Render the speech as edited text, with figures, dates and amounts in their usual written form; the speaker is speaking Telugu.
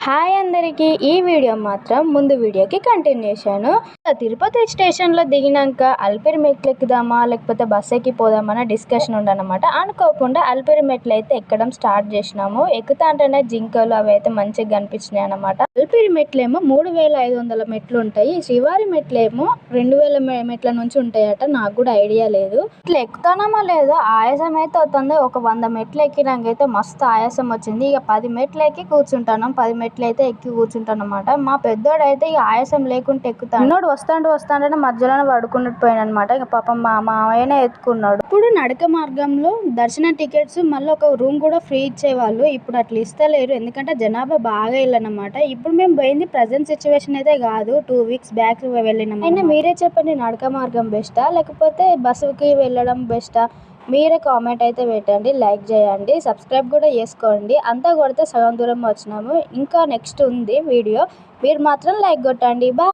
హాయ్ అందరికీ ఈ వీడియో మాత్రం ముందు వీడియోకి కంటిన్యూషన్. తిరుపతి స్టేషన్లో దిగినాక అలిపిరి మెట్లు ఎక్కుదామా లేకపోతే బస్ ఎక్కి పోదామా అన్న డిస్కషన్ ఉండనమాట. అనుకోకుండా అలిపిరి మెట్లు అయితే ఎక్కడం స్టార్ట్ చేసినాము. ఎక్కుతా అంటేనే జింకలు అవి అయితే మంచిగా కనిపించినాయి అనమాట. అలిపిరి మెట్లేమో 3500 మెట్లు ఉంటాయి. శ్రీవారి మెట్లేమో 2000 మెట్ల నుంచి ఉంటాయట. నాకు కూడా ఐడియా లేదు. ఇట్లా ఎక్కుతానమా లేదో ఆయాసం అయితే అవుతుంది. ఒక 100 మెట్లు ఎక్కినాకైతే మస్తు ఆయాసం వచ్చింది. ఇక 10 మెట్లు ఎక్కి కూర్చుంటాను. 10 మెట్లు అయితే ఎక్కి కూర్చుంటాను అనమాట. మా పెద్దోడు అయితే ఇక ఆయాసం లేకుంటే ఎక్కుతాను. చిన్నోడు వస్తాంటే మధ్యలోనే పడుకున్నట్టు పోయిన అనమాట. ఇక పాపం మా మావయ్యనే ఎత్తుకున్నాడు. ఇప్పుడు నడక మార్గంలో దర్శన టికెట్స్ మళ్ళీ ఒక రూమ్ కూడా ఫ్రీ ఇచ్చేవాళ్ళు. ఇప్పుడు అట్లా ఇస్తలేరు, ఎందుకంటే జనాభా బాగా వెళ్ళనమాట. ఇప్పుడు మేము పోయింది ప్రజెంట్ సిచ్యువేషన్ అయితే కాదు, 2 వీక్స్ బ్యాక్ వెళ్ళినాం. అయినా మీరే చెప్పండి, నడక మార్గం బెస్టా లేకపోతే బస్సుకి వెళ్ళడం బెస్టా? మీరే కామెంట్ అయితే పెట్టండి, లైక్ చేయండి, సబ్స్క్రైబ్ కూడా చేసుకోండి. అంతా కొడితే సగం దూరం వచ్చినాము, ఇంకా నెక్స్ట్ ఉంది వీడియో. మీరు మాత్రం లైక్ కొట్టండి. బాయ్.